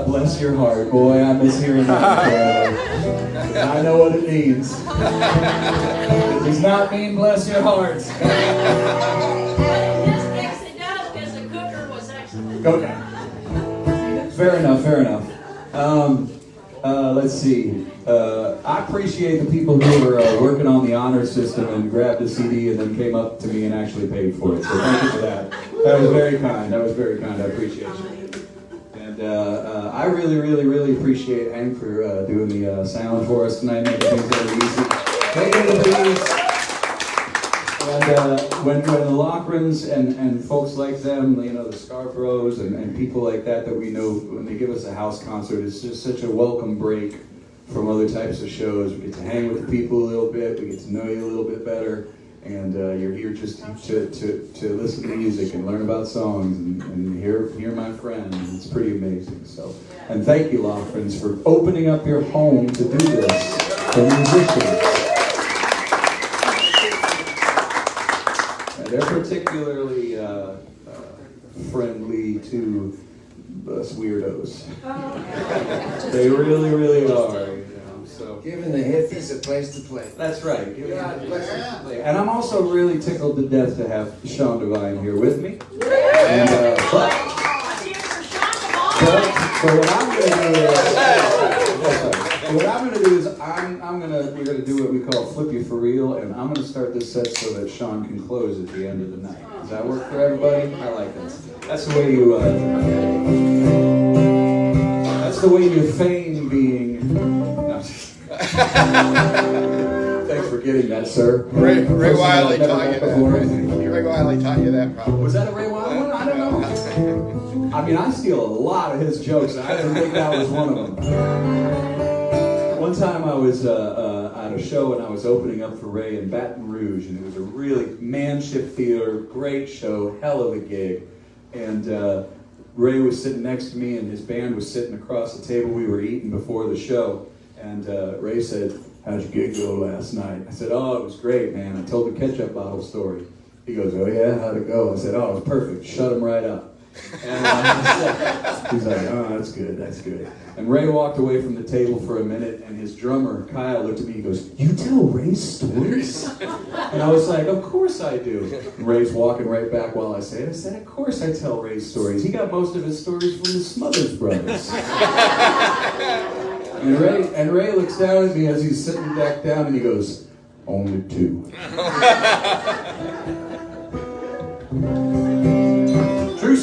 Bless your heart, boy. I miss hearing that. I know what it means. It does not mean bless your heart. In this case it does, because the cooker was excellent. Okay. Fair enough, fair enough. Let's see. I appreciate the people who were working on the honor system and grabbed a CD and then came up to me and actually paid for it. So thank you for that. That was very kind. That was very kind. I appreciate you. And I really, really, really appreciate Hank for doing the sound for us tonight, making things very easy. Thank you, please. And when the Lockrans and folks like them, you know, the Scarboroughs and people like that we know, when they give us a house concert, it's just such a welcome break from other types of shows. We get to hang with the people a little bit, we get to know you a little bit better, and you're here just to listen to music and learn about songs and hear my friends. It's pretty amazing. So, and thank you, Lockrans, for opening up your home to do this for musicians. They're particularly friendly to us weirdos. They really, really are. You know, so giving the hippies a place to play. That's right. And I'm also really tickled to death to have Sean Devine here with me. And, but what I'm going to do is, we're going to do what we call Flip You for Real, and I'm going to start this set so that Sean can close at the end of the night. Does that work for everybody? I like this. That's the way you, feign being, no, thanks for getting that, sir. Ray Wiley taught you that. Ray Wiley taught you that probably. Was that a Ray Wiley one? I don't know. I mean, I steal a lot of his jokes, and I didn't think that was one of them. One time I was at a show, and I was opening up for Ray in Baton Rouge, and it was a really Manship Theater, great show, hell of a gig. And Ray was sitting next to me, and his band was sitting across the table. We were eating before the show, and Ray said, "How'd your gig go last night?" I said, "Oh, it was great, man. I told the ketchup bottle story." He goes, "Oh yeah, how'd it go?" I said, "Oh, it was perfect. Shut him right up." And he's like, "Oh, that's good, that's good." And Ray walked away from the table for a minute, and his drummer, Kyle, looked at me and goes, "You tell Ray's stories?" And I was like, "Of course I do." And Ray's walking right back while I say it. I said, "Of course I tell Ray's stories. He got most of his stories from the Smothers Brothers." And Ray looks down at me as he's sitting back down, and he goes, "Only two." True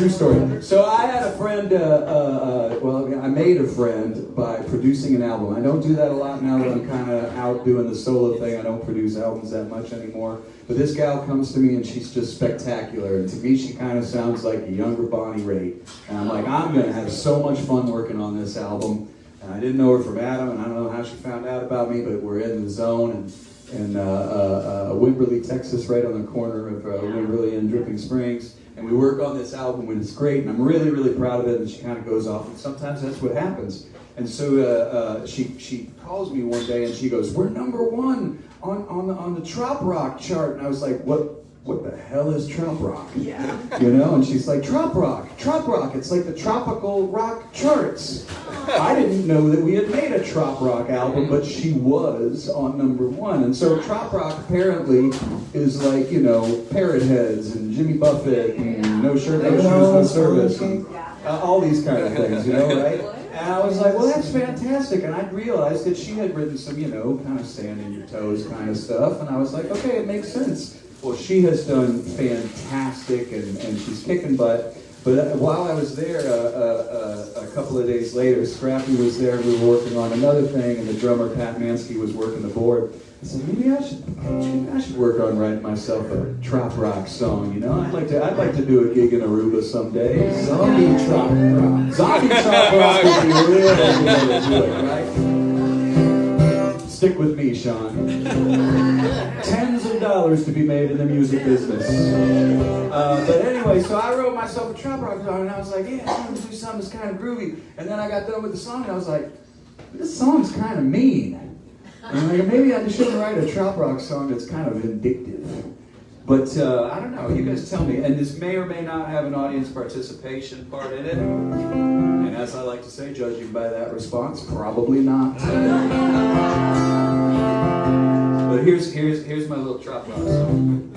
story. So I had a friend, I made a friend by producing an album. I don't do that a lot now that I'm kind of out doing the solo thing. I don't produce albums that much anymore. But this gal comes to me and she's just spectacular. And to me, she kind of sounds like a younger Bonnie Raitt. And I'm like, I'm going to have so much fun working on this album. And I didn't know her from Adam, and I don't know how she found out about me, but we're in the zone in Wimberley, Texas, right on the corner of Wimberley and Dripping Springs. And we work on this album, and it's great, and I'm really, really proud of it, and she kind of goes off, and sometimes that's what happens. And so she calls me one day, and she goes, "We're #1 on the Trop Rock chart." And I was like, what the hell is Trop Rock? Yeah. You know, and she's like, Trop Rock, it's like the tropical rock charts. I didn't know that we had made a Trop Rock album, but she was on #1. And so Trop Rock apparently is like, you know, Parrot Heads and Jimmy Buffett and No Shirt, No Shoes, No Service, and all these kind of things, you know, right? And I was like, well, that's fantastic. And I realized that she had written some, you know, kind of stand in your toes kind of stuff. And I was like, okay, it makes sense. Well, she has done fantastic, and she's kicking butt. But while I was there, a couple of days later, Scrappy was there. We were working on another thing, and the drummer, Pat Mansky, was working the board. I said, maybe I should work on writing myself a Trop Rock song. You know, I'd like to do a gig in Aruba someday. Zombie Trop Rock. Zombie Trop Rock would be really good to do it, right? Stick with me, Sean. Tens of dollars to be made in the music business. But anyway, so I wrote myself a Trop Rock song, and I was like, yeah, I want to do something that's kind of groovy. And then I got done with the song, and I was like, this song's kind of mean. And I'm like, maybe I shouldn't write a Trop Rock song that's kind of vindictive. But I don't know, you guys tell me. And this may or may not have an audience participation part in it. as I like to say, judging by that response, probably not. But here's my little trop rock song.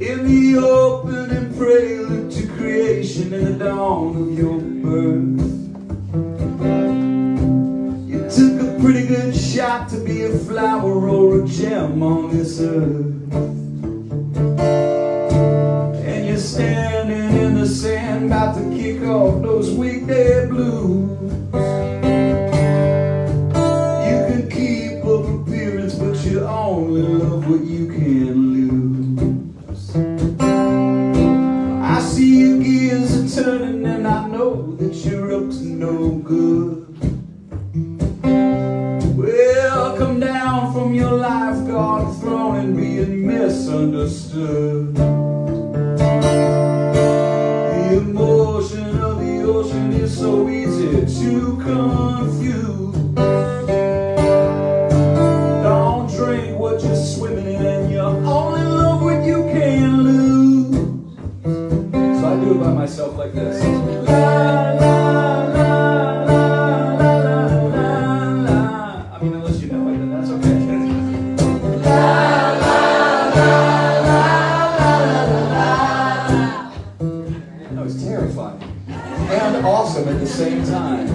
In the opening prelude to creation and the dawn of your birth, you took a pretty good shot to be a flower or a gem on this earth. And you're standing in the sand about to kick off those weekday blues. You can keep up appearance, but you only love what you can lose. I see your gears are turning and I know that you're up to no good. Well, come down from your lifeguard throne and being misunderstood. The emotion of the ocean is so easy to confuse. Don't drink what you're swimming in and you only love what you can lose. So I do it by myself like this. La, la, la, la, la, la, la, la. I mean, unless you know it, then that's okay. La, la, la, la, la, la, la. That was terrifying and awesome at the same time.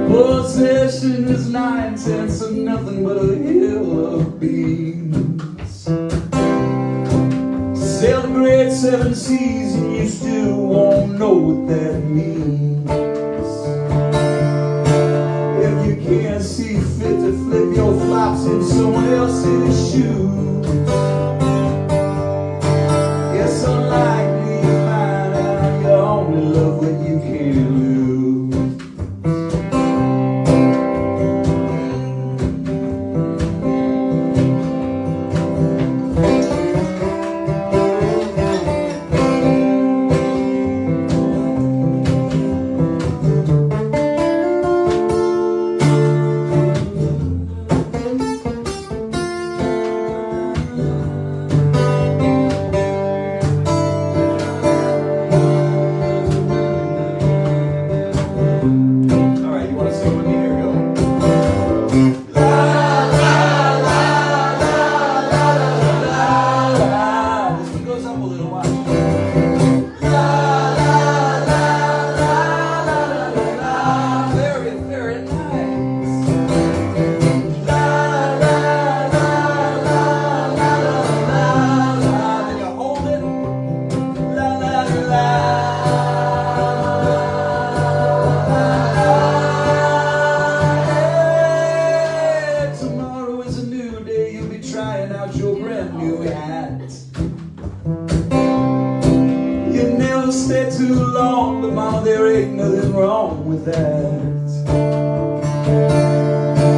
Possession is 9/10 of nothing but a hill of beans. Sail the great 7 seas and you still won't know what that means. If you can't see fit to flip your flops in someone else's shoes, it's unlikely you find out you only love what you can lose.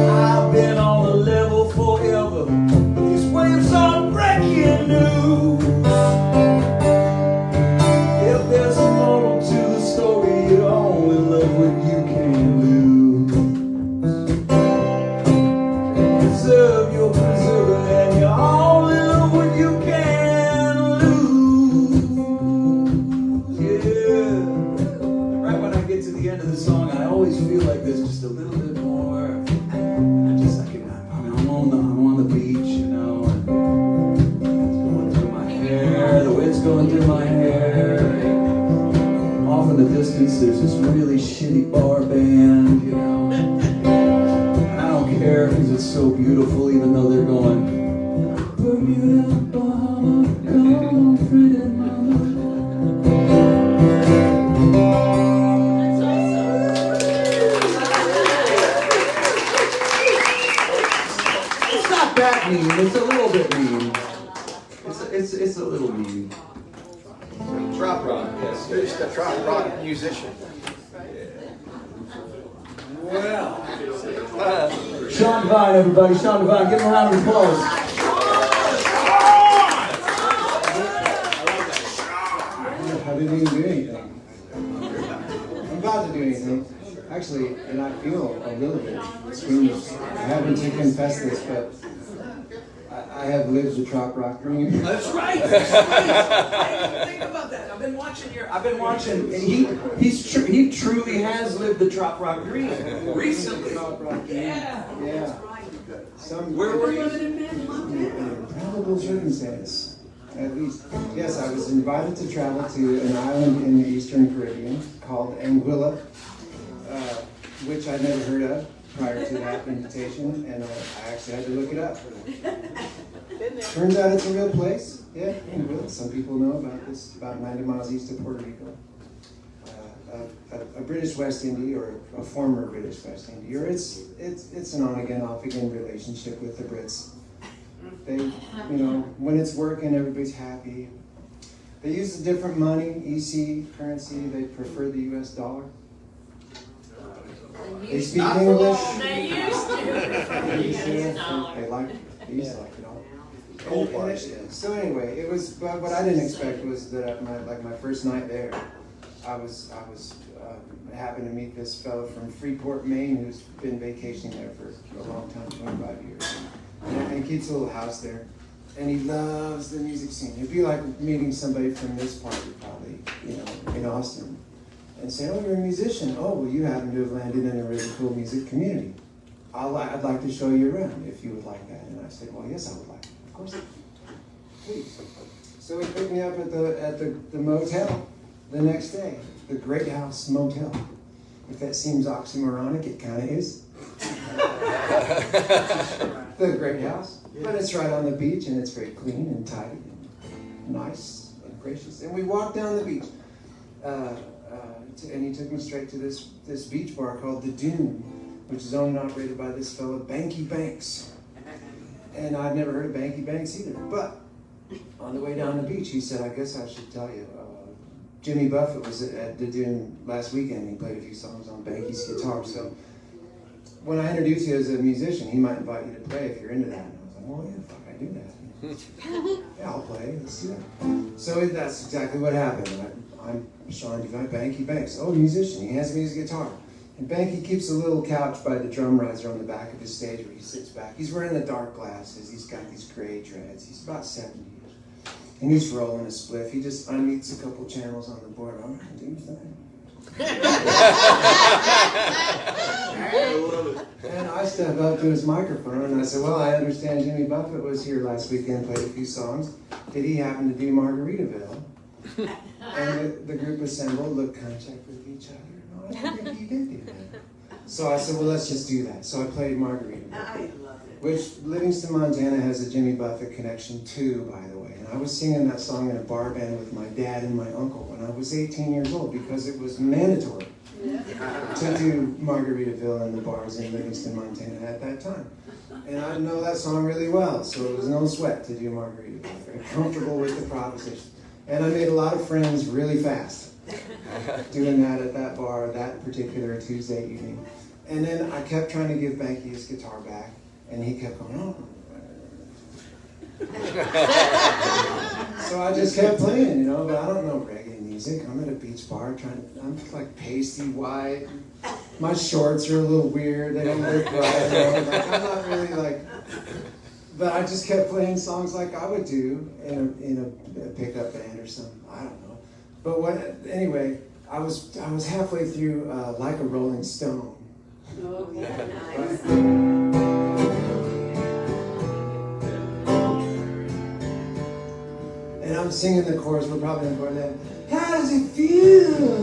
I've been on the level forever, but these waves are breaking loose. If there's a moral to the story, you only love what you can lose. Preserve your preserver and you only love what you can lose. Yeah. Right when I get to the end of the song, I always feel like there's just a little bit more. I'm on the beach, you know, and it's going through my hair, the wind's going through my hair. Off in the distance, there's this really shitty bar band, you know. And I don't care because it's so beautiful, even though they're going, Bermuda, Bahama, come on, freedom, mama. That mean, it's a little bit mean. It's a little mean. Trop rock, yes. You're just a trop rock musician. Well, Shawn Devine, everybody. Shawn Devine, give him a round of applause. I didn't even do anything. I'm about to do anything. Actually, and I feel a little bit squeamish. I haven't to confess this, but I have lived the trop rock dream. That's right. That's right. I didn't think about that. I've been watching. And he truly has lived the trop rock dream recently. Trop rock dream. Yeah. Yeah. Where were you? In probable circumstance, at least. Yes, I was invited to travel to an island in the Eastern Caribbean called Anguilla, which I'd never heard of prior to that invitation, and I actually had to look it up. Turns out it's a real place. Yeah, Anguilla. Some people know about this, about 90 miles east of Puerto Rico. A British West Indies, or a former British West Indies, or it's an on-again, off-again relationship with the Brits. They, when it's working, everybody's happy. They use a different money, EC currency. They prefer the U.S. dollar. They speak English. They used to. They used to like it all. So anyway, it was. But what I didn't expect was that my first night there, I happened to meet this fellow from Freeport, Maine, who's been vacationing there for a long time, 25 years, and he keeps a little house there, and he loves the music scene. It'd be like meeting somebody from this part, probably, in Austin, and saying, "Oh, you're a musician. Oh, well, you happen to have landed in a really cool music community. I'd like to show you around if you would like that." And I said, "Well, yes, I would like it. Of course, please." So he picked me up at the motel the next day, the Great House Motel. If that seems oxymoronic, it kind of is. The Great House, but it's right on the beach, and it's very clean and tidy and nice and gracious. And we walked down the beach, and he took me straight to this beach bar called The Dune, which is owned and operated by this fellow Banky Banks. And I'd never heard of Banky Banks either. But on the way down the beach, he said, "I guess I should tell you, Jimmy Buffett was at the Dune last weekend. He played a few songs on Banky's guitar. So when I introduce you as a musician, he might invite you to play if you're into that." And I was like, "Well, yeah, fuck, I do that. Yeah, I'll play. Let's do that." So that's exactly what happened. I'm Shawnee, Devine, Banky Banks. Oh, musician. He hands me his guitar. And Banky keeps a little couch by the drum riser on the back of his stage where he sits back. He's wearing the dark glasses. He's got these gray dreads. He's about 70 years. And he's rolling a spliff. He just unmutes a couple channels on the board. All right, do your thing. And I step up to his microphone and I said, "Well, I understand Jimmy Buffett was here last weekend, played a few songs. Did he happen to do Margaritaville?" And the group assembled, looked kind of checked with each other. "No, I don't think he did do that." So I said, "Well, let's just do that." So I played Margaritaville. I love it. Which Livingston, Montana has a Jimmy Buffett connection too, by the way. And I was singing that song in a bar band with my dad and my uncle when I was 18 years old because it was mandatory to do Margaritaville in the bars in Livingston, Montana at that time. And I know that song really well, so it was no sweat to do Margaritaville. Very comfortable with the proposition. And I made a lot of friends really fast doing that at that bar that particular Tuesday evening. And then I kept trying to give Banky his guitar back, and he kept going, "Oh." So I just kept playing, but I don't know reggae music. I'm at a beach bar I'm like pasty white. My shorts are a little weird. They don't look right. I'm not really but I just kept playing songs like I would do in a pickup band or something. I don't know. But anyway, I was halfway through Like a Rolling Stone. Oh, yeah, nice. And I'm singing the chorus. We're probably in the chorus. How does it feel?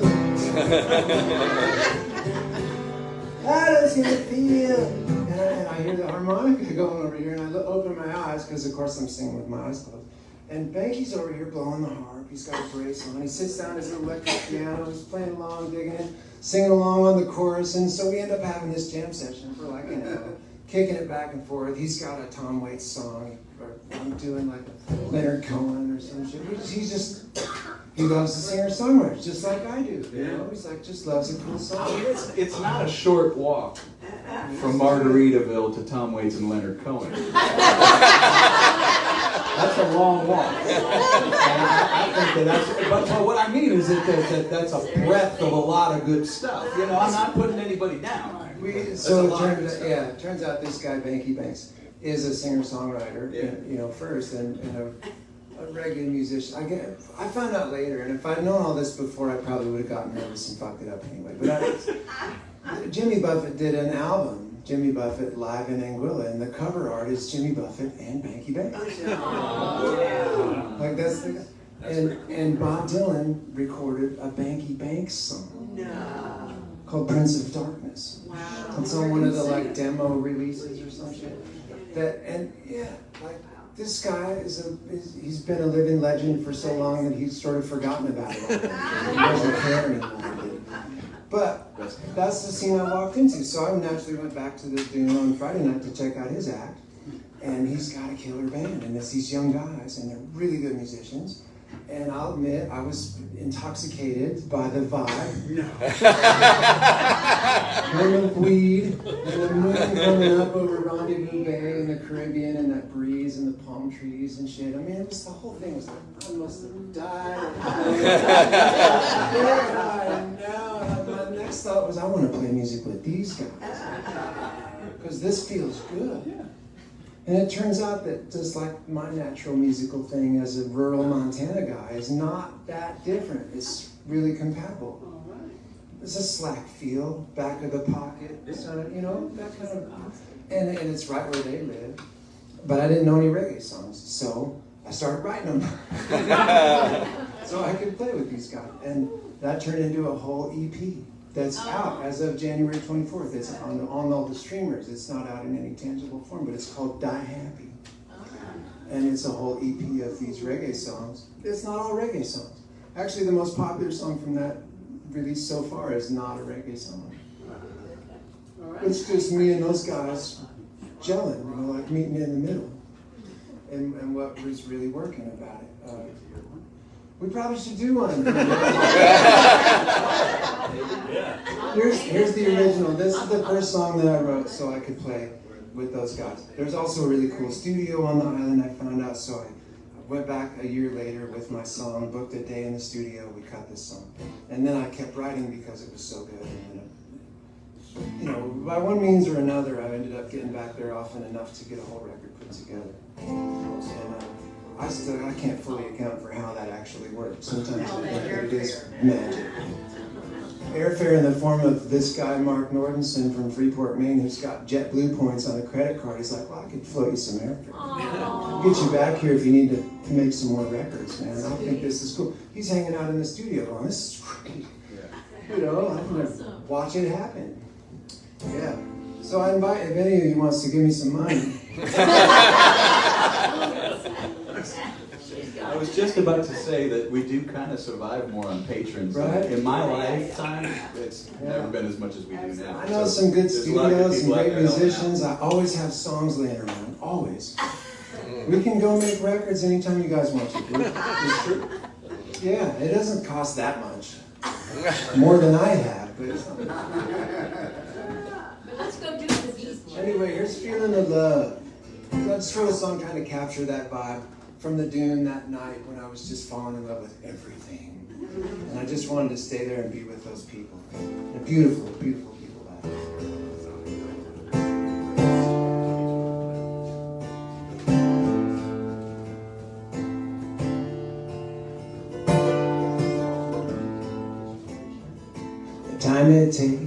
How does it feel? And I hear the harmonica going over here, and I open my eyes because, of course, I'm singing with my eyes closed. And Banky's over here blowing the harp. He's got a brace on. He sits down at his electric piano. He's playing along, digging it, singing along on the chorus. And so we end up having this jam session for like an hour, kicking it back and forth. He's got a Tom Waits song, or I'm doing like a Leonard Cohen or some shit. He loves to singer-songwriters, just like I do. He's like, just loves a cool song. It's not a short walk from Margaritaville to Tom Waits and Leonard Cohen. That's a long walk. And I think that's. But what I mean is that that's a breadth of a lot of good stuff. I'm not putting anybody down. It turns out this guy Banky Banks is a singer-songwriter, Yeah. you know, first, and a reggae musician. I found out later, and if I'd known all this before, I probably would have gotten nervous and fucked it up anyway. But Jimmy Buffett did an album, Jimmy Buffett Live in Anguilla, and the cover art is Jimmy Buffett and Banky Banks. Like that's the guy. And Bob Dylan recorded a Banky Banks song No. called Prince of Darkness. Wow. It's on one of the like demo releases or some shit. This guy he's been a living legend for so long that he's sort of forgotten about it all. He doesn't care anymore. But that's the scene I walked into. So I naturally went back to the Dune on Friday night to check out his act. And he's got a killer band, and it's these young guys, and they're really good musicians. And I'll admit, I was intoxicated by the vibe. No. Of weed, and the moon coming up over Rendezvous Bay in the Caribbean, and that breeze and the palm trees and shit. I mean, it was, the whole thing was like, I must have died. And now my next thought was, I want to play music with these guys. Because this feels good. And it turns out that just like my natural musical thing as a rural Montana guy is not that different. It's really compatible. It's a slack feel, back of the pocket, sort of, you know, that kind of, and it's right where they live. But I didn't know any reggae songs, so I started writing them. So I could play with these guys. And that turned into a whole EP that's out as of January 24th. It's on all the streamers. It's not out in any tangible form, but it's called Die Happy. And it's a whole EP of these reggae songs. It's not all reggae songs. Actually, the most popular song from that release so far is not a reggae song. It's just me and those guys gelling, you know, like meeting in the middle. And what was really working about it. We probably should do one. Here's the original. This is the first song that I wrote so I could play with those guys. There's also a really cool studio on the island, I found out, so I went back a year later with my song, booked a day in the studio, we cut this song. And then I kept writing because it was so good. And then, you know, by one means or another, I ended up getting back there often enough to get a whole record put together. And I can't fully account for how that actually works. Sometimes it is magic. Airfare in the form of this guy, Mark Nordenson from Freeport, Maine, who's got JetBlue points on a credit card. He's like, well, I could float you some airfare. I'll get you back here if you need to make some more records, man. I think this is cool. He's hanging out in the studio going, this is great. You know, I'm going to watch it happen. Yeah. So I invite, if any of you wants to give me some money. I was just about to say that we do kind of survive more on patrons. Right. In my lifetime, it's never been as much as we do now. I know some good there's a lot of good studios and people out great there helping musicians. I always have songs laying around, always. We can go make records anytime you guys want to. It's true. Yeah, it doesn't cost that much. More than I have, but it's not. But let's go do the beach. Anyway, here's Feeling the Love. I just wrote a song trying to capture that vibe from the dune that night when I was just falling in love with everything. And I just wanted to stay there and be with those people. They're beautiful, beautiful people. The time it takes,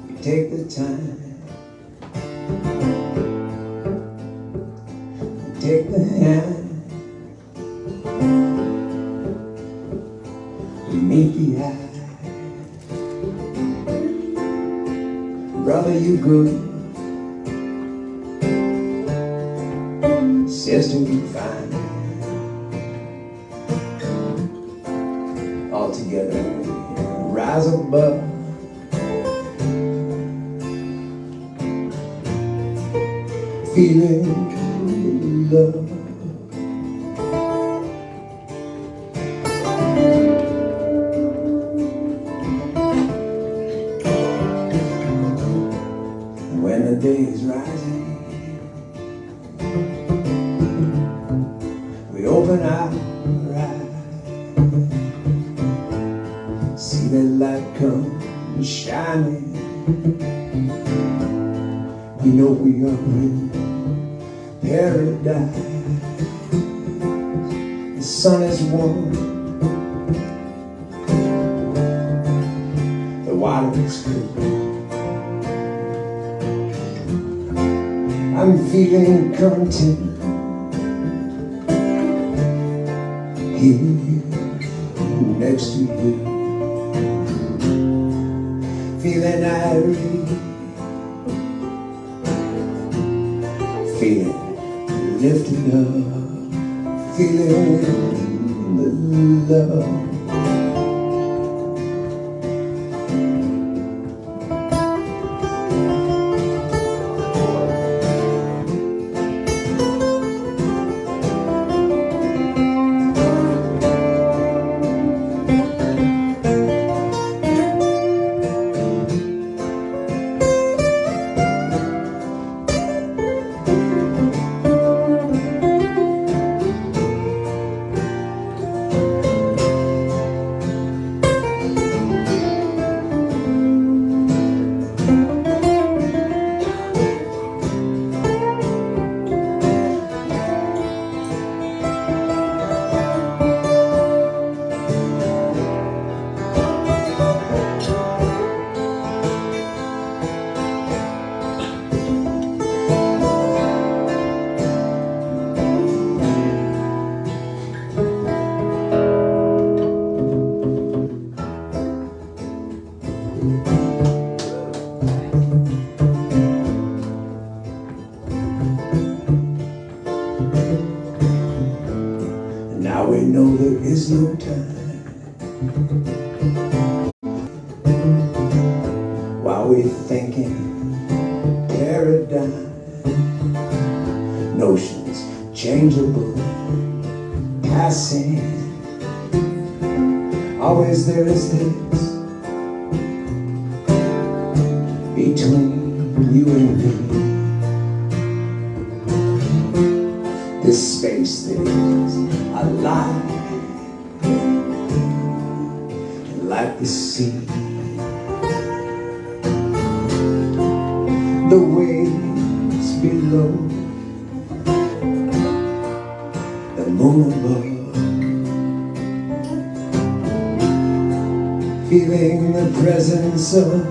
we take the time. Take the hand, we meet the eye. Brother, you good, sister, you fine. All together, rise above. Feeling love. When the day is rising, we open our eyes, see the light come shining know we are in paradise. The sun is warm, the water is cool. I'm feeling content here next to you, feeling irate, feeling lifted up, feeling the love. Now we know there is no time while we're thinking paradigm, notions changeable, passing. Always there is this between you and me, this space that is alive, like the sea, the waves below, the moon above, feeling the presence of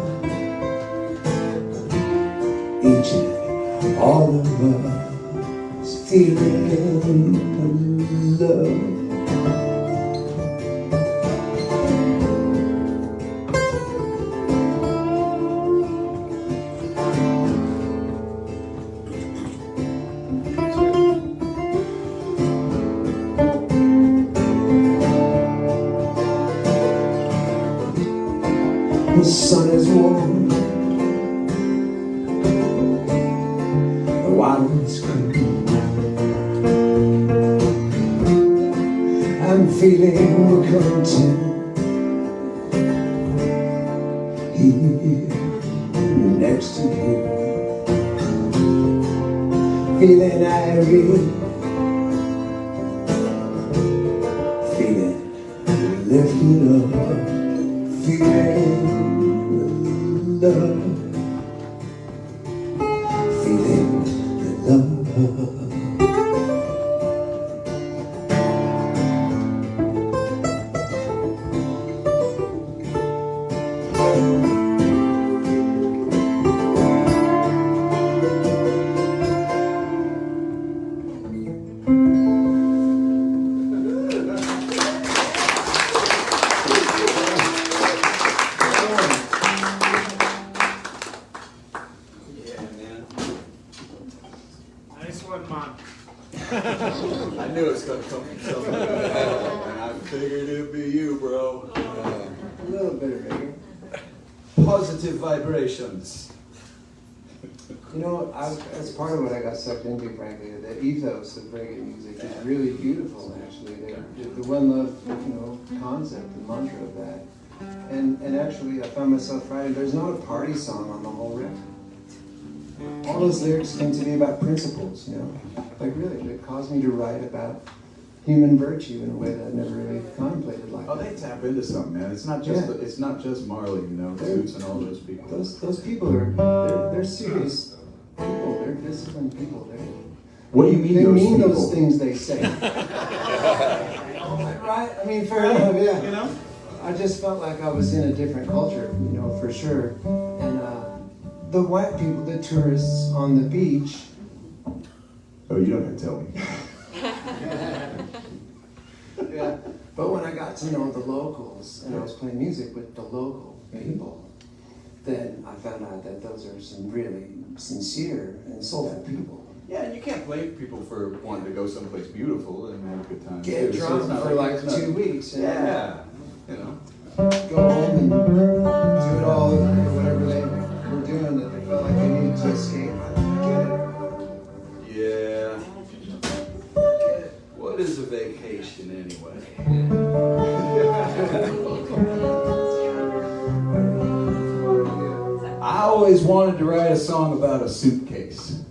each and all of us, feeling the love. The sun is warm, the water is cool. I'm feeling content here next to you, feeling irate, feeling lifted up, feeling love, feeling the love. I knew it was going to come from somewhere, and I figured it'd be you, bro. A little bit of reggae. Positive vibrations. You know, that's part of what I got sucked into, frankly. The ethos of reggae music is really beautiful, actually. The one love, concept, the mantra of that. And actually, I found myself writing, there's not a party song on the whole record. All those lyrics seem to be about principles, Like really, it caused me to write about human virtue in a way that I'd never really contemplated like Oh, that. they tap into something, man. It's not just Yeah. it's not just Marley, Toots and all those people. Those people are they're serious people. They're disciplined people. What do you mean They those mean people? those things they say. Right? I mean, fair enough, yeah. You know? I just felt like I was in a different culture, for sure. And the white people, the tourists on the beach. Oh, you don't have to tell me. Yeah. But when I got to know the locals and I was playing music with the local people, then I found out that those are some really sincere and soulful people. Yeah, and you can't blame people for wanting to go someplace beautiful and have a good time. Get too. So drunk it's not for like it's not- 2 weeks. And Yeah, you know. go home and do it all, or whatever they were doing that they felt like they needed to escape. Yeah. What is a vacation anyway? I always wanted to write a song about a suitcase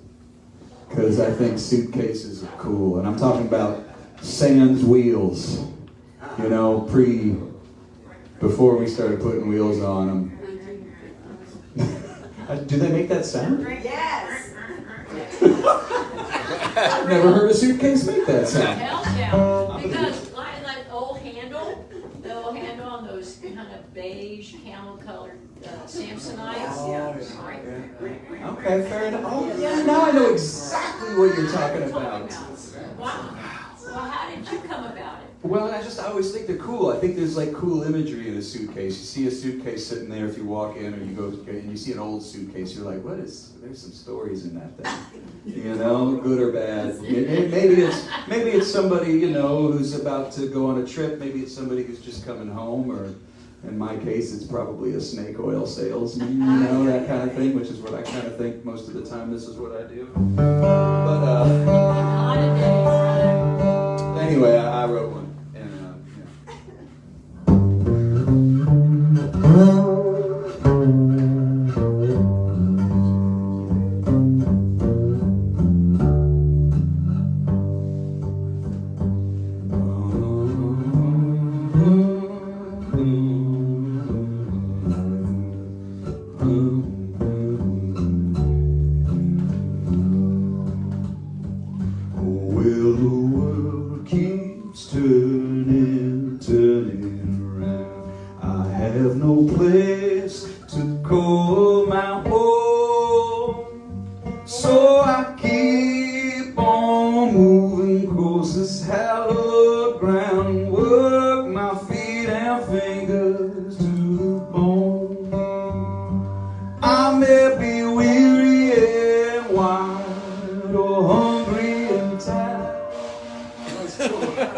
because I think suitcases are cool, and I'm talking about sans wheels. You know, before we started putting wheels on them. Do they make that sound? Yes. I've never heard a suitcase make that sound. Hell yeah. Because like the old handle on those kind of beige camel colored Samsonites. Okay, fair enough. Oh, yeah, now I know exactly what you're talking about. Wow. Well, how did you come about it? Well, I always think they're cool. I think there's like cool imagery in a suitcase. You see a suitcase sitting there if you walk in, or you go and you see an old suitcase. You're like, there's some stories in that thing. You know, good or bad. Maybe it's somebody, who's about to go on a trip. Maybe it's somebody who's just coming home, or in my case, it's probably a snake oil salesman, that kind of thing, which is what I kind of think most of the time this is what I do. But anyway, I wrote one.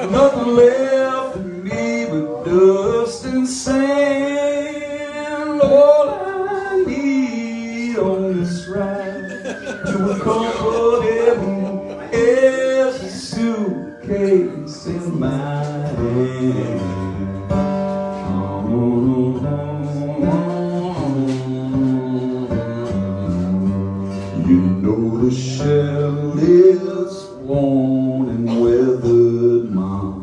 Nothing left of me but dust and sand. All I need on this ride to comfort me is a suitcase in my hand. You know the shell is worn and weathered, Mom,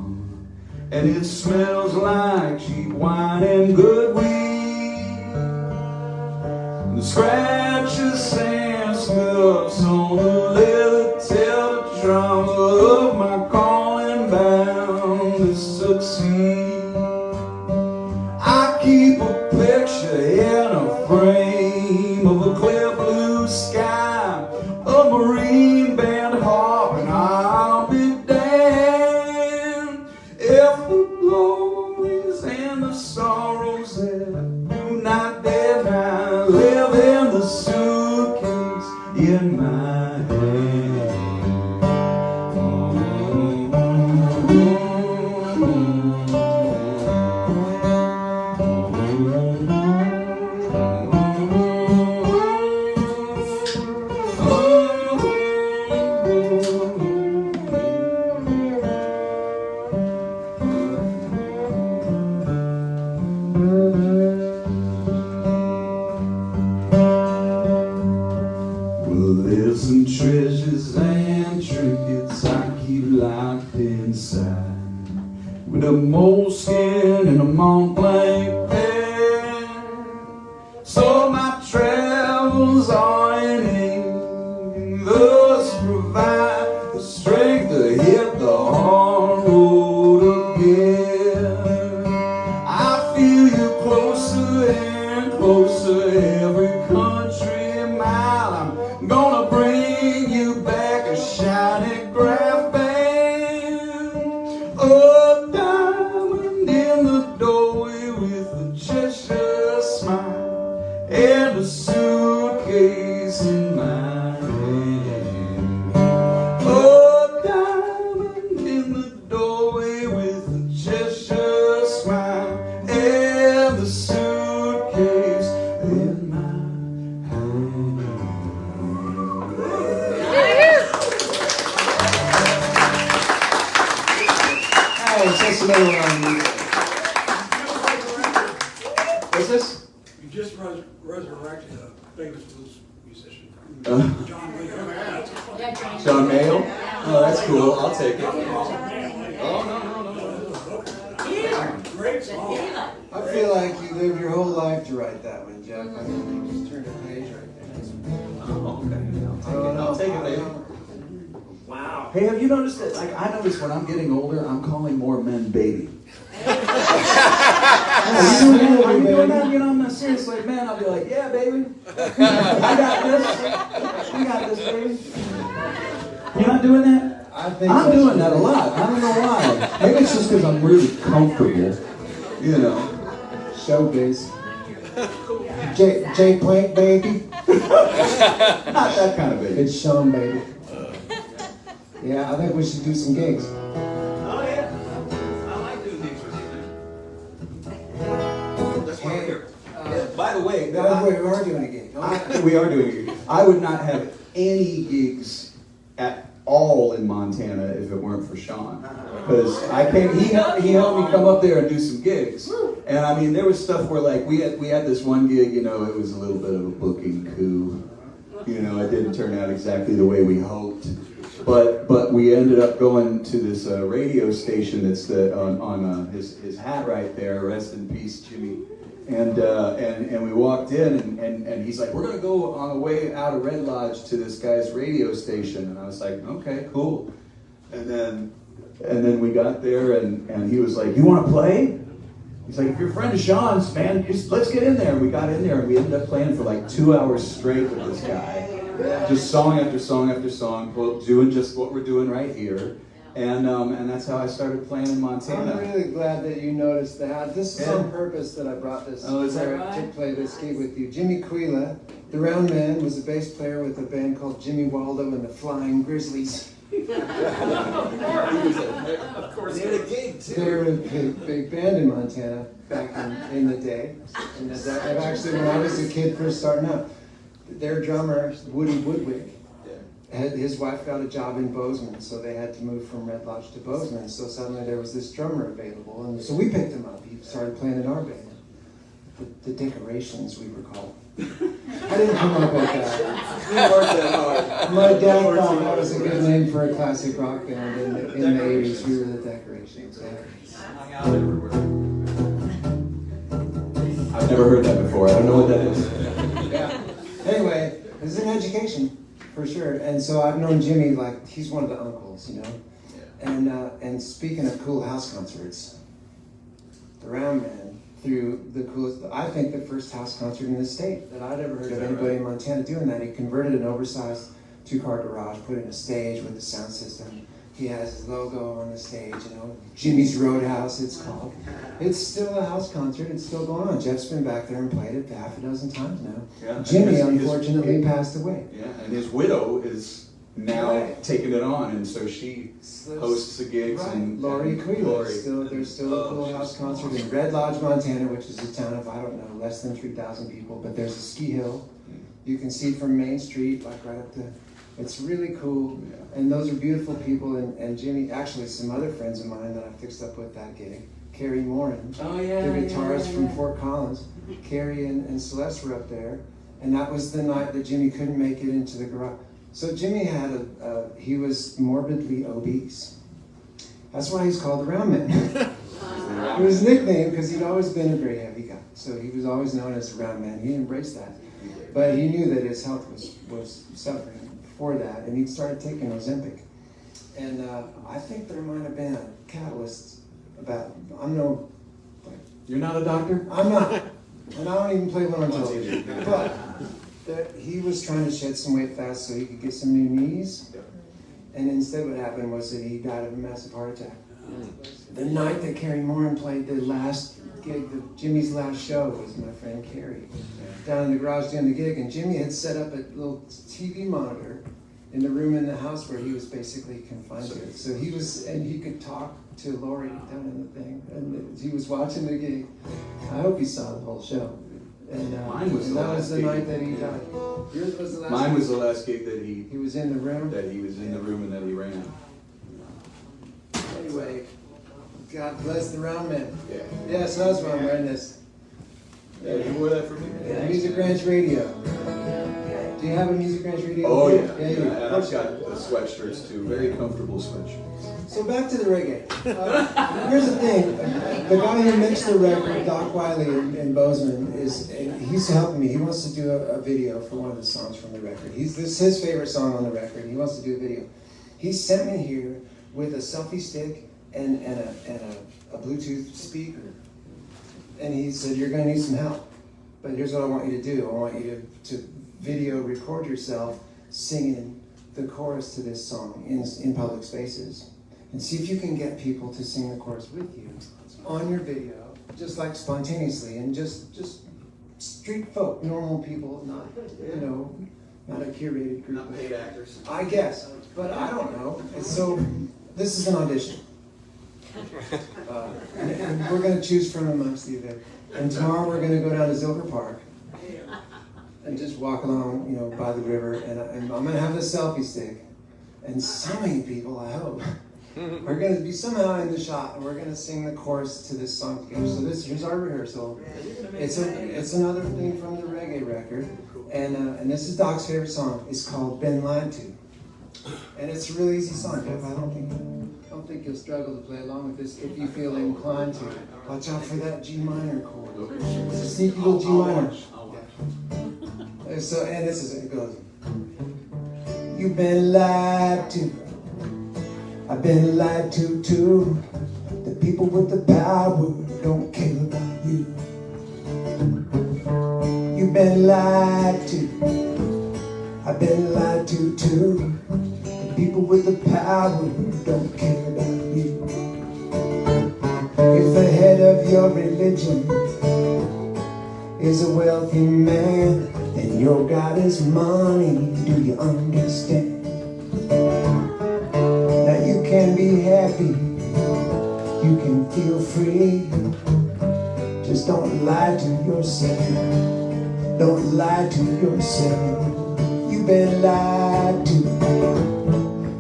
and it smells like cheap wine and good weed. The scratches and scuffs on the leather tell the trauma of my calling bound to succeed. I keep a picture in a frame of a clear blue sky, a marine band harp, and I'll be damned if the glories and the sorrows that do not deny live in the suitcase in my hand. Well, there's some treasures and trinkets I keep locked inside, with a moleskin and a Montblanc pen. So my travels are in ink a shiny graph band, a diamond in the doorway with a Cheshire smile, and a suitcase in my hand. A diamond in the doorway with a Cheshire smile, and the suitcase in my hand. Hey, just another one on music. What's this? You just resurrected a famous blues musician, Uh, John Lee. John Mayo? Oh, that's cool. I'll take it. Oh, no. Great song. I feel like you lived your whole life to write that one, Jeff. I mean, you just turned a page right Oh, okay. there. I'll take it, baby. Wow. Hey, have you noticed that? Like, I notice when I'm getting older, I'm calling more men baby. Are you doing that? You know, I'm not serious. Like, man, I'll be like, yeah, baby. I got this. You got this, baby. You're not doing that? I think I'm that's doing that a pretty- lot. I don't know why. Maybe it's just because I'm really comfortable. You know. Showbiz. Jay Plank, baby. Not that kind of baby. It's Sean, baby. Yeah, I think we should do some gigs. Oh, yeah. I like doing things with you. That's why we're here. By the way, By the way, we are doing a gig. we are doing a gig. I would not have any gigs at all in Montana if it weren't for Sean. Because he helped me come up there and do some gigs. And I mean, there was stuff where like we had this one gig, you know, it was a little bit of a booking coup. You know, it didn't turn out exactly the way we hoped. But we ended up going to this radio station that's on his hat right there. Rest in peace, Jimmy. And we walked in and he's like, we're gonna go on the way out of Red Lodge to this guy's radio station. And I was like, okay, cool. And then we got there and he was like, you want to play? He's like, if you're a friend of Sean's, man, let's get in there. And we got in there and we ended up playing for like 2 hours straight with this guy. Just song after song after song, doing just what we're doing right here. And that's how I started playing in Montana. I'm really glad that you noticed that. This is on purpose that I brought this Oh, is that to right? play this gig with you. Jimmy Quila, the Round Man, was a bass player with a band called Jimmy Waldo and the Flying Grizzlies. Of course, they had a gig too. They were a big band in Montana back in the day. And actually, when I was a kid first starting out, their drummer, Woody Woodwick, his wife got a job in Bozeman, so they had to move from Red Lodge to Bozeman. So suddenly there was this drummer available, and so we picked him up. He started playing in our band. The Decorations, we were called. I didn't come up with that. You worked that hard. My dad thought that was a good name for a classic rock band in the 80s. We were the Decorations. Yeah. I've never heard that before. I don't know what that is. Yeah. Anyway, it's an education for sure. And so I've known Jimmy, like he's one of the uncles, you know. And speaking of cool house concerts, the Round Man threw the coolest, I think the first house concert in the state that I'd ever heard of anybody in Montana doing that. He converted an oversized 2-car garage, put in a stage with a sound system. He has his logo on the stage, you know, Jimmy's Roadhouse, it's called. It's still a house concert, it's still going on. Jeff's been back there and played it half a dozen times now. Yeah. Jimmy, unfortunately, passed away. Yeah, and his widow is now Right. taking it on, and so she hosts the gigs. Right, And Laurie Quila. Laurie. There's still a cool house concert in Red Lodge, Montana, which is a town of, I don't know, less than 3,000 people, but there's a ski hill. You can see from Main Street, like right up to, it's really cool. And those are beautiful people, and Jimmy, actually some other friends of mine that I fixed up with that gig, Carrie Morin, Oh yeah. the guitarist from Fort Collins. Carrie and Celeste were up there, and that was the night that Jimmy couldn't make it into the garage. So Jimmy had he was morbidly obese. That's why he's called the Round Man. It was a nickname because he'd always been a very heavy guy. So he was always known as the Round Man. He embraced that. But he knew that his health was suffering for that, and he started taking Ozempic. And I think there might have been a catalyst about, You're not a doctor? I'm not, and I don't even play one on television. But he was trying to shed some weight fast so he could get some new knees. And instead what happened was that he died of a massive heart attack. The night that Carrie Morin played the last gig, Jimmy's last show, was my friend Carrie down in the garage doing the gig, and Jimmy had set up a little TV monitor in the room in the house where he was basically confined to it. So he was, and he could talk to Lori down in the thing, and he was watching the gig. I hope he saw the whole show. And, Mine was and the that was last the gig. night that he died. Yours was the last. Mine gig? was the last gig that He was in the room. he was in the room and that he ran. Anyway, God bless the round man. Yeah. Yeah, so that's why I'm wearing this. Yeah, you wore that for me? Music Ranch Radio. Do you have a Music Ranch Radio? Oh yeah. Yeah, And yeah. I've got the sweatshirts too. Very comfortable sweatshirts. So back to the reggae. Here's the thing. The guy who mixed the record, Doc Wiley in Bozeman, he's helping me. He wants to do a video for one of the songs from the record. This is his favorite song on the record. He wants to do a video. He sent me here with a selfie stick and a Bluetooth speaker. And he said, you're going to need some help. But here's what I want you to do. I want you to video record yourself singing the chorus to this song in public spaces. And see if you can get people to sing the chorus with you on your video, just like spontaneously, and just street folk, normal people, not, not a curated group. Not paid actors. I guess, but I don't know. And so this is an audition. And we're going to choose from amongst the event. And tomorrow we're going to go down to Zilker Park and just walk along, by the river. And I'm going to have this selfie stick. And so many people, I hope, are going to be somehow in the shot, and we're going to sing the chorus to this song together. So here's our rehearsal. It's another thing from the reggae record, and this is Doc's favorite song. It's called "Been Lied To," and it's a really easy song. Jeff, I don't think you'll struggle to play along with this if you feel inclined to. Watch out for that G minor chord. It's a sneaky little G minor. Yeah. So, and it goes. You've been lied to. I've been lied to too. The people with the power don't care about you. You've been lied to. I've been lied to too. The people with the power don't care about you. If the head of your religion is a wealthy man, then your God is money. Do you understand? You can be happy, you can feel free. Just don't lie to yourself. Don't lie to yourself. You've been lied to.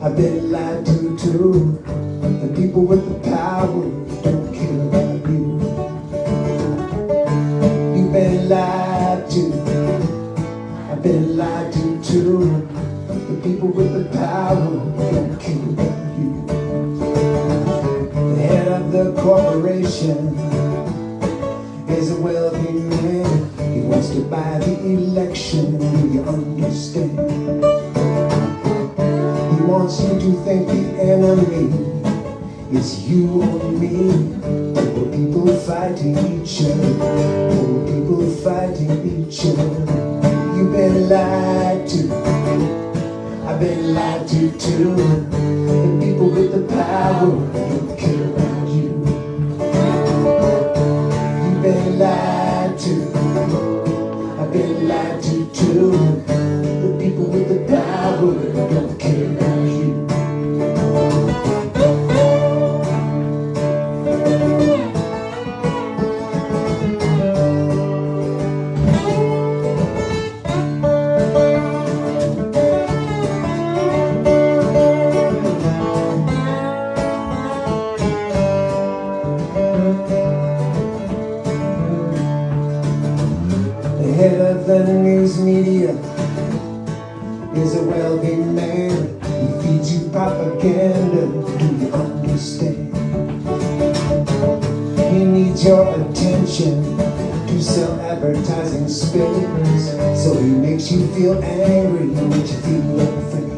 I've been lied to too. The people with the power don't care about you. You've been lied to. I've been lied to too. The people with the power don't care about you. The head of the corporation is a wealthy man. He wants to buy the election. Do you understand? He wants you to think the enemy is you or me. Poor people fighting each other. Poor people fighting each other. You've been lied to. I've been lied to too. The people with the power don't care about you. You've been lied to. I've been lied to too. The people with the power don't care about you. The news media is a wealthy man. He feeds you propaganda. Do you understand? He needs your attention to sell advertising space. So he makes you feel angry, he makes you feel afraid.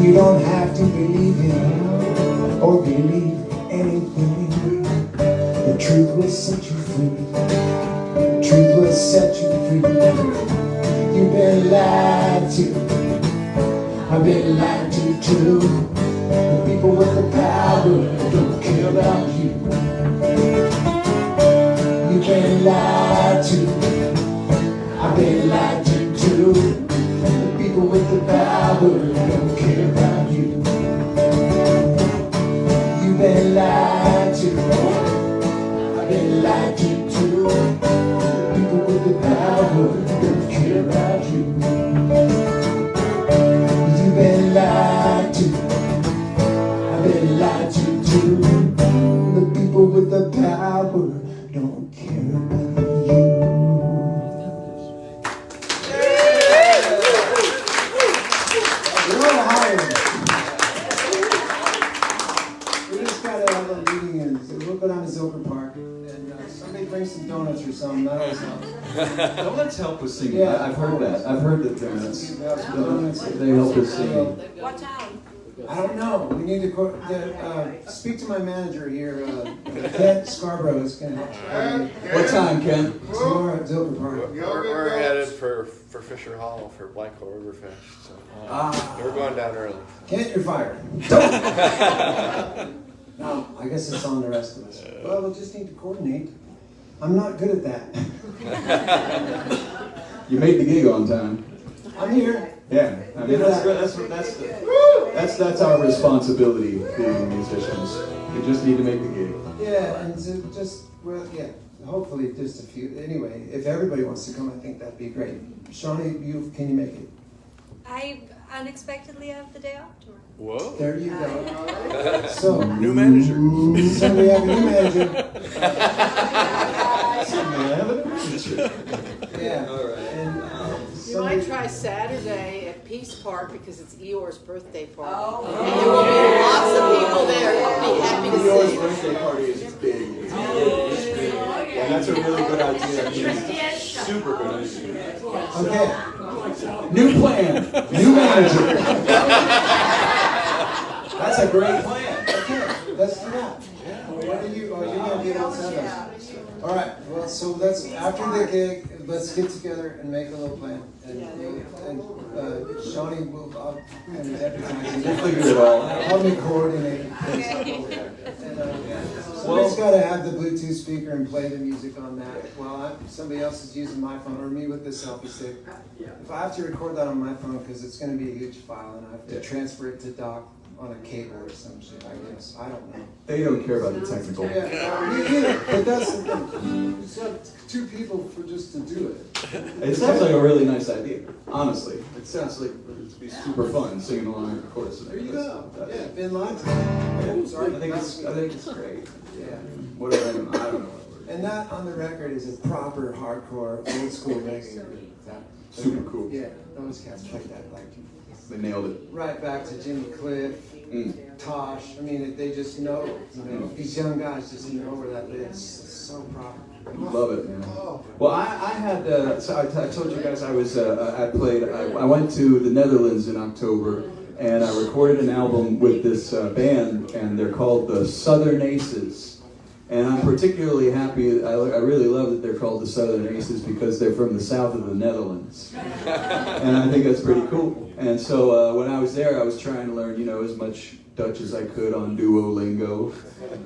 You don't have to believe him or believe anything. The truth will set you free. Truth will set you free. You've been lied to. I've been lied to too. The people with the power don't care about you. You've been lied to. I've been lied to too. The people with the power don't care about you. You've been lied to. I've been lied to too. The people with the power don't care about you. You've been lied to. I've been lied to too. The people with the power don't care about you. We're all hired. We just gotta have a meeting and we'll go down to Zilker Park and somebody bring some donuts or something. That always helps. Donuts help with singing. Yeah. I've heard that. I've heard that donuts. Donuts. They help with singing. What town? I don't know. We need to speak to my manager here. Kent Scarborough is going to help. What time, Ken? Tomorrow at Zilker Park. We're headed for Fisher Hall for Blanco Riverfest. So we're going down early. Kent, you're fired. No, I guess it's on the rest of us. Well, we'll just need to coordinate. I'm not good at that. You made the gig on time. I'm here. Yeah, I mean that's our responsibility being musicians. We just need to make the gig. Yeah, and to just, well, yeah, hopefully just a few. Anyway, if everybody wants to come, I think that'd be great. Shawnee, can you make it? I unexpectedly have the day off tomorrow. Whoa. There you go. So, New manager. so we have a new manager. Yeah. All right. And You might try Saturday at Peace Park because it's Eeyore's birthday party. Oh. And there will be lots of people there. I'll be happy to Yours see. birthday party is big. It's big. And that's a really good idea. Super good idea. Okay. New plan, new manager. That's a great plan. Okay, let's do that. What are you? Oh, you're gonna be outside us. All right. Well, so let's after the gig, let's get together and make a little plan. And Shawnee will and advertising. We'll figure it all out. Help me coordinate. And, somebody's got to have the Bluetooth speaker and play the music on that while somebody else is using my phone or me with the selfie stick. If I have to record that on my phone because it's going to be a huge file and I have to transfer it to dock on a cable or some shit, I guess. I don't know. They don't care about the technical. Yeah, me either. But that's the thing. Just have two people for just to do it. It sounds like a really nice idea, honestly. It sounds like it'd be super fun singing along with the chorus. There you go. Yeah, Ben Lines. I think it's great. Yeah. Whatever, I don't know what word. And that on the record is a proper hardcore old school reggae. Super cool. Yeah, those cats played that like They nailed it. right back to Jimmy Cliff, Tosh. I mean, they just know. You know, these young guys just know where that lives. It's so proper. Love it, man. Well, I had, so I told you guys I went to the Netherlands in October and I recorded an album with this band and they're called the Southern Aces. And I'm particularly happy, I really love that they're called the Southern Aces because they're from the south of the Netherlands. And I think that's pretty cool. And so when I was there, I was trying to learn, as much Dutch as I could on Duolingo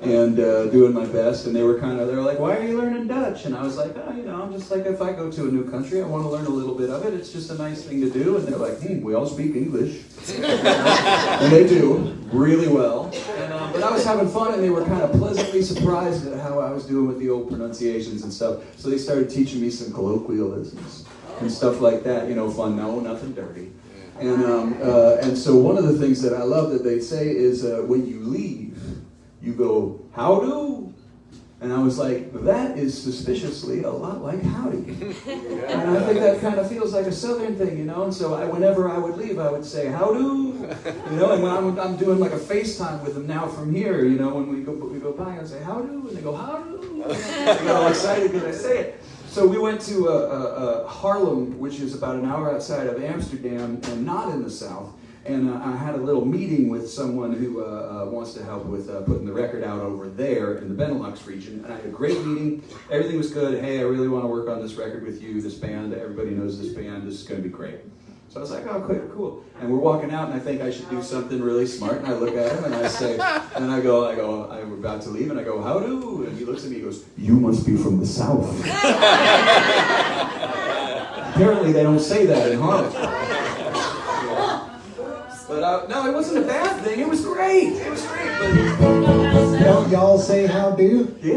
and doing my best. And they were like, why are you learning Dutch? And I was like, I'm just like, if I go to a new country, I want to learn a little bit of it. It's just a nice thing to do. And they're like, we all speak English. And they do, really well. And, but I was having fun and they were kind of pleasantly surprised at how I was doing with the old pronunciations and stuff. So they started teaching me some colloquialisms and stuff like that, fun, no, nothing dirty. And so one of the things that I love that they say is when you leave, you go, how do? And I was like, that is suspiciously a lot like howdy. And I think that kind of feels like a southern thing, And so whenever I would leave, I would say, how do? And when I'm doing like a FaceTime with them now from here, when we go by, I say, how do? And they go, how do? They get all excited because I say it. So we went to Haarlem, which is about an hour outside of Amsterdam and not in the south. And I had a little meeting with someone who wants to help with putting the record out over there in the Benelux region. And I had a great meeting. Everything was good. Hey, I really want to work on this record with you, this band. Everybody knows this band. This is going to be great. So I was like, oh, cool. And we're walking out, and I think I should do something really smart. And I look at him, and I say, and I go, we're about to leave, and I go, how do? And he looks at me, he goes, you must be from the South. Apparently, they don't say that in Harlem. But no, it wasn't a bad thing. It was great. It was great. But Don't y'all say how do? yeah.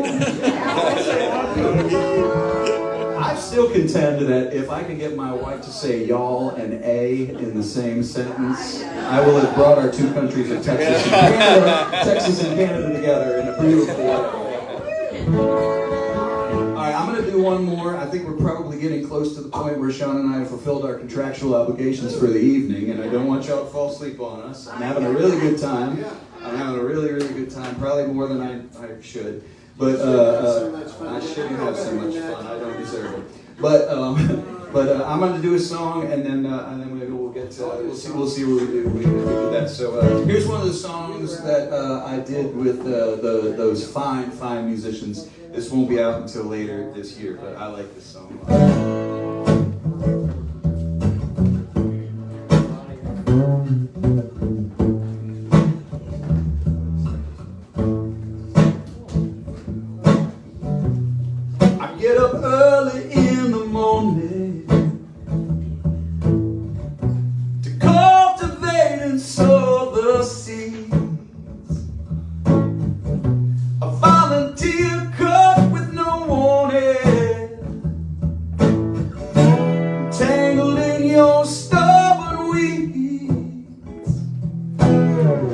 I still contend that if I can get my wife to say y'all and a in the same sentence, I will have brought our two countries of Texas and Canada together in a beautiful way. All right, I'm going to do one more. I think we're probably getting close to the point where Sean and I have fulfilled our contractual obligations for the evening, and I don't want y'all to fall asleep on us. I'm having a really good time. I'm having a really, really good time, probably more than I should. But I shouldn't have so much fun. I don't deserve it. But I'm going to do a song, and then maybe we'll get to we'll see what we do. We do that. So here's one of the songs that I did with those fine musicians. This won't be out until later this year, but I like this song a lot. I get up early in the morning to cultivate and sow the seeds. A volunteer cook with no warning, tangled in your stubborn weeds.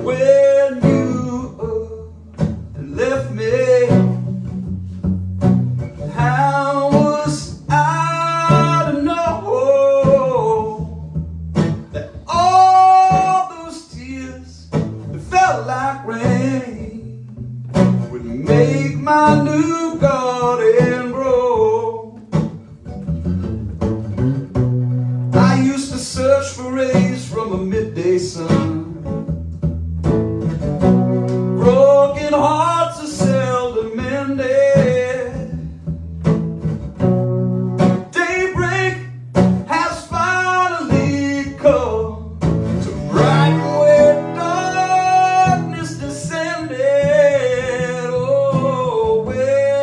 When you left me, how was I to know that all those tears that felt like rain would make my new garden grow? I used to search for rays from a midday sun. Broken hearts are seldom mended. Daybreak has finally come to brighten where darkness descended. Oh, where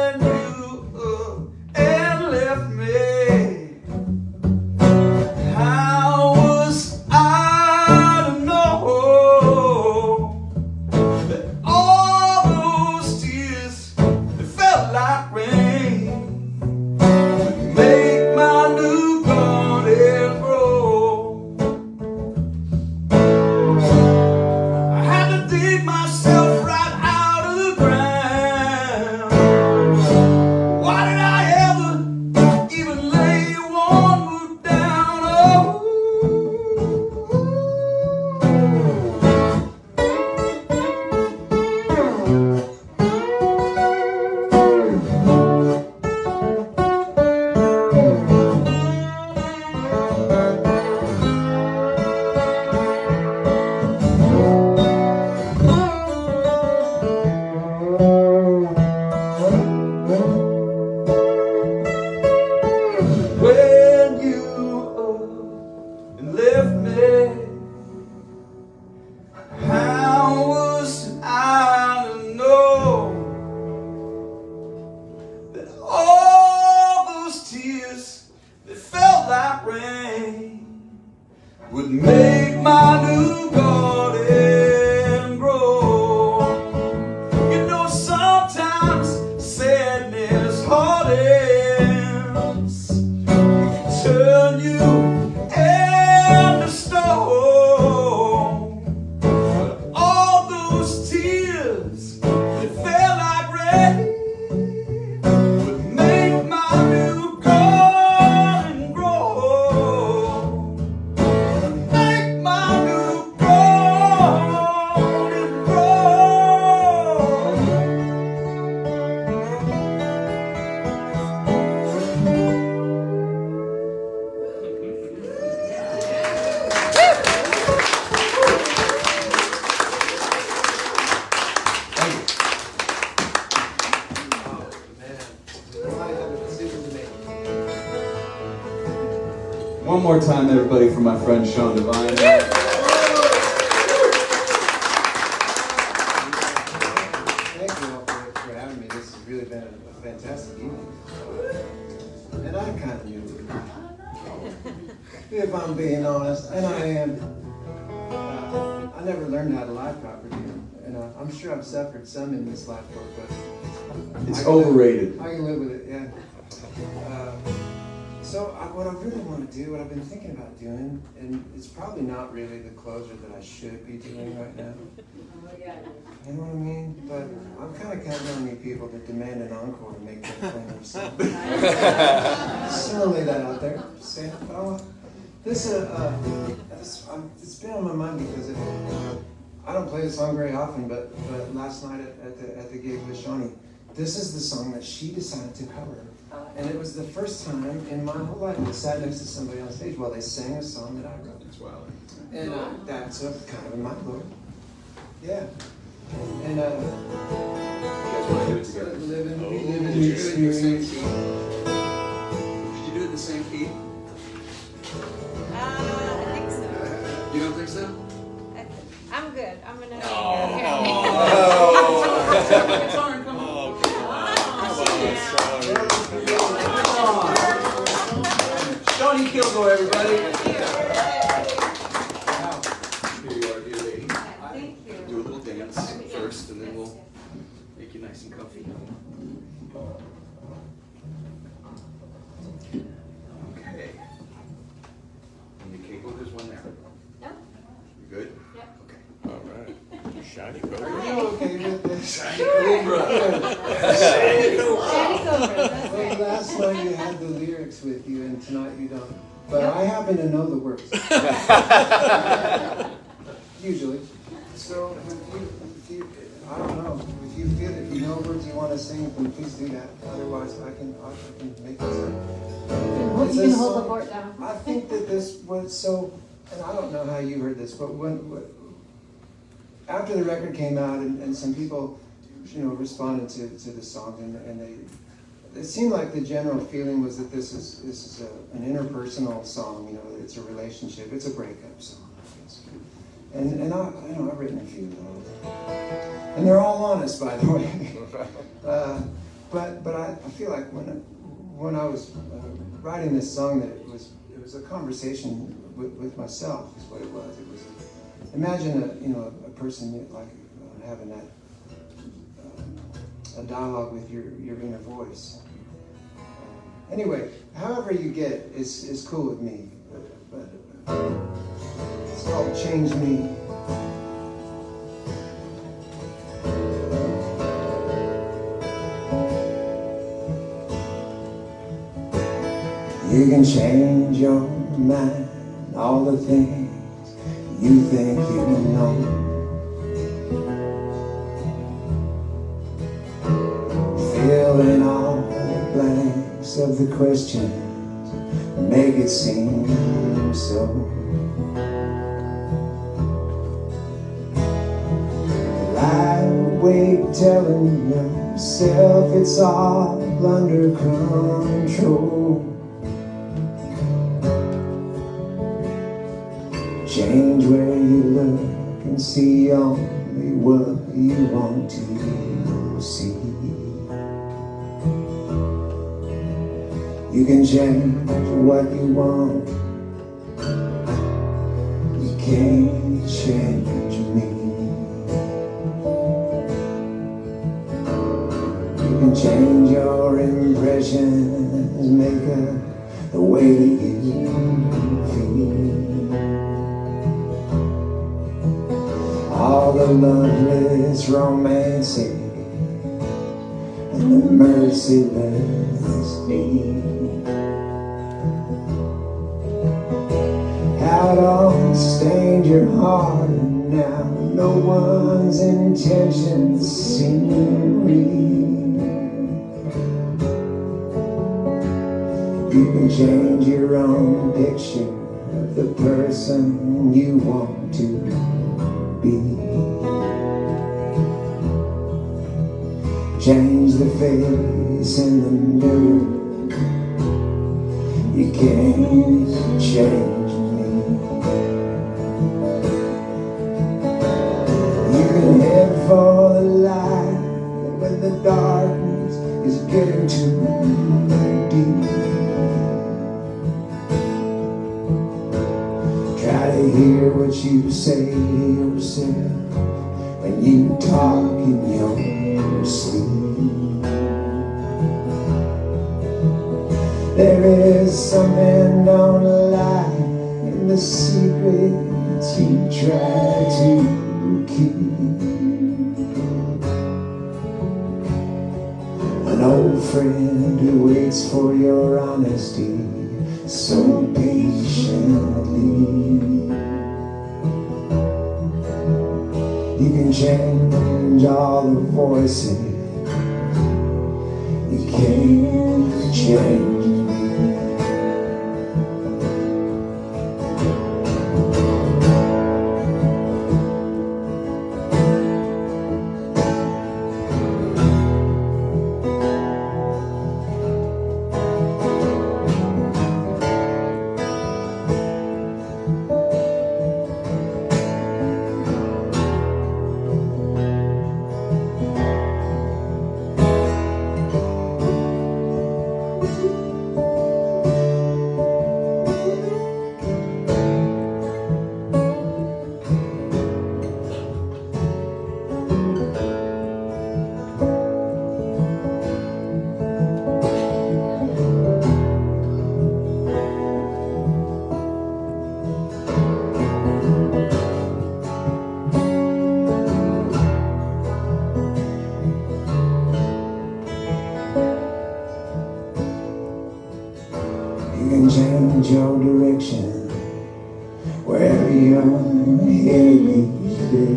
One more time, everybody, for my friend Sean Devine. Thank you all for having me. This has really been a fantastic evening. And I kind of knew it. If I'm being honest, and I am. I never learned how to live properly, and I'm sure I've suffered some in this life work, but It's overrated. I can live with it, yeah. What I really want to do, what I've been thinking about doing, and it's probably not really the closer that I should be doing right now. You know what I mean? But I'm kind of counting on you people that demand an encore to make them play their song. Just gonna lay that out there. Just saying. It's been on my mind because I don't play the song very often, but last night at the gig with Shawnee, this is the song that she decided to cover. And it was the first time in my whole life I sat next to somebody on stage while they sang a song that I wrote. That's wild. And that's a kind of a mind blower. Yeah. And You guys want to do it together? living the Did experience. you do it in the same key? I think so. You don't think so? I'm good. I'm gonna. Shawnee Kilgore, everybody. Thank Here you are, dear lady. you. Do a little dance first, and then we'll make you nice and comfy. Okay. And the cake, there's one there. No? You good? Yep. Okay. All right. Shiny Are Cobra. you okay with this? Cobra. Well, last night you had the lyrics with you, and tonight you don't. But I happen to know the words. Usually. So if you, I don't know, if you know words you want to sing, then please do that. Otherwise, I can make this up. You can hold the fort down. I think that this was so, and I don't know how you heard this, but after the record came out and some people, responded to the song, and it seemed like the general feeling was that this is an interpersonal song. It's a relationship. It's a breakup song, I guess. And I've written a few of those, and they're all honest, by the way. But I feel like when I was writing this song, that it was a conversation with myself. Is what it was. It was imagine a person like having that a dialogue with your inner voice. Anyway, however you get it is cool with me. But it's called Change Me. You can change your mind, all the things you think you know. Fill in all the blanks of the questions, make it seem so. Lie awake telling yourself it's all under control. Change where you look and see only what you want to see. You can change what you want. You can't change me. You can change your impressions, make her the way that you feel. All the loveless romancing and the merciless need. How it all stained your heart, and now no one's intentions seem to read. You can change your own picture of the person you want to be. Change the face in the mirror. You can't change me. You can head for the light when the darkness is getting too deep. Try to hear what you say to yourself when you talk in your sleep. There is something don't lie in the secrets you try to keep. An old friend who waits for your honesty so patiently. You can change all the voices, you can't change. You can change your direction wherever you're headed each day.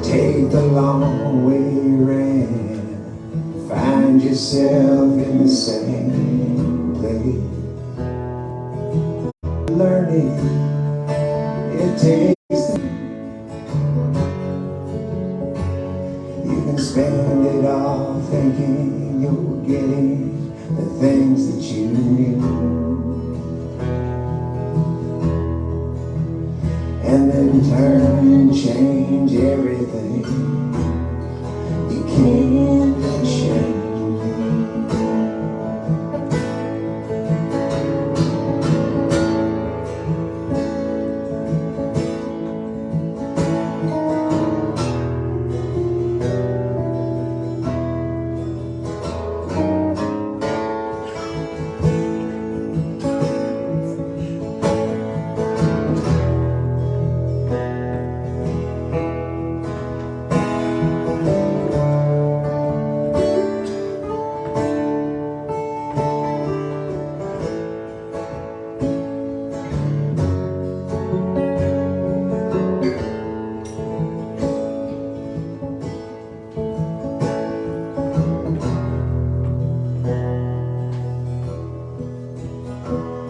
Take the long way round, find yourself in the same place. Learning, it takes time. You can spend it all thinking you're getting the things that you need, and then turn and change everything. You can't change.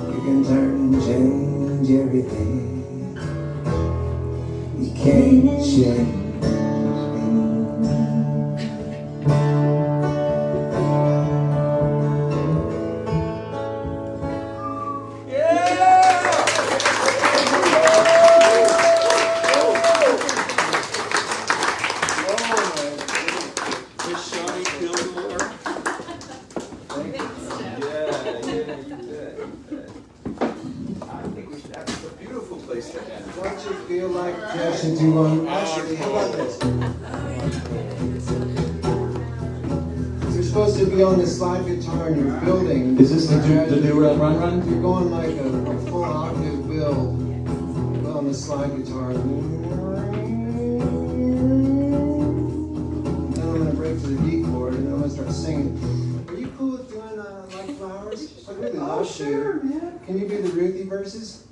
You can turn and change everything. You can't change. Miss Shawnee Kilgore. I think we should have a beautiful place to end. Don't you feel like Jesse do one? Actually, how about this? You're supposed to be on the slide guitar in your building. Is this the new Run Run? You're going like a full octave build on the slide guitar. Then I'm gonna break to the D chord and then I'm gonna start singing. Are you cool with doing like flowers? I really love sure, man. Can you do the Ruthie verses?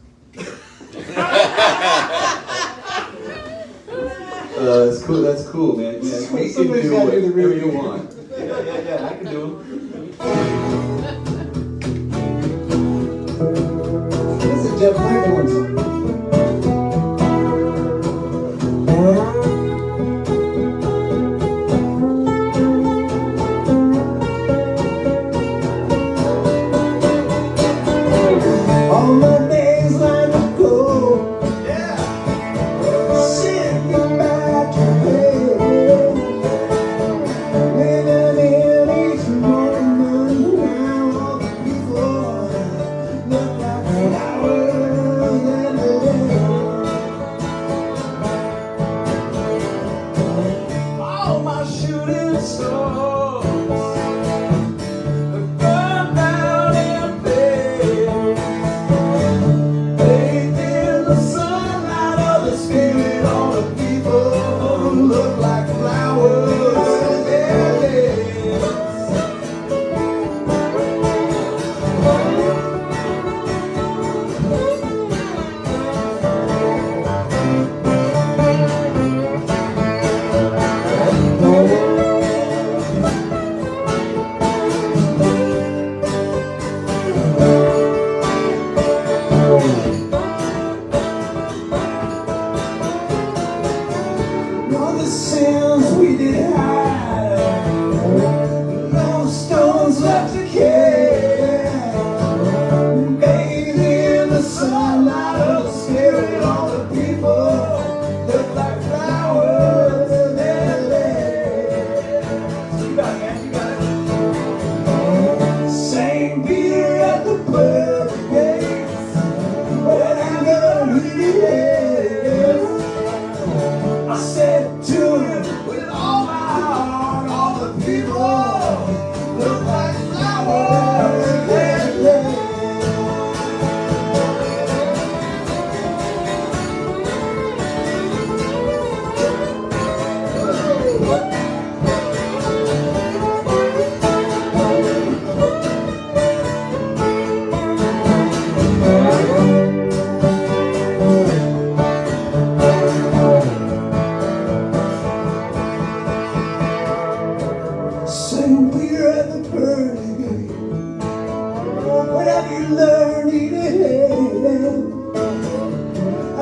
That's cool. That's cool, man. Yeah, we can Somebody's do gotta do the whatever Ruthie. you want. Yeah. I can do them. This is Jeff Plankenhorn song.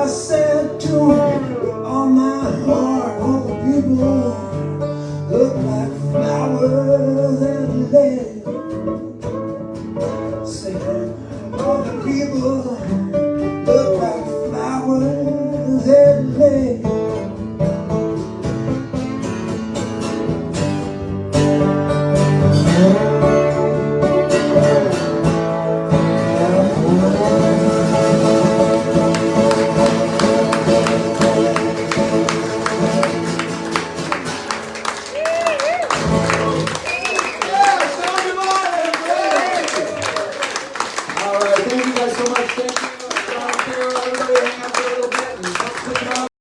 myself.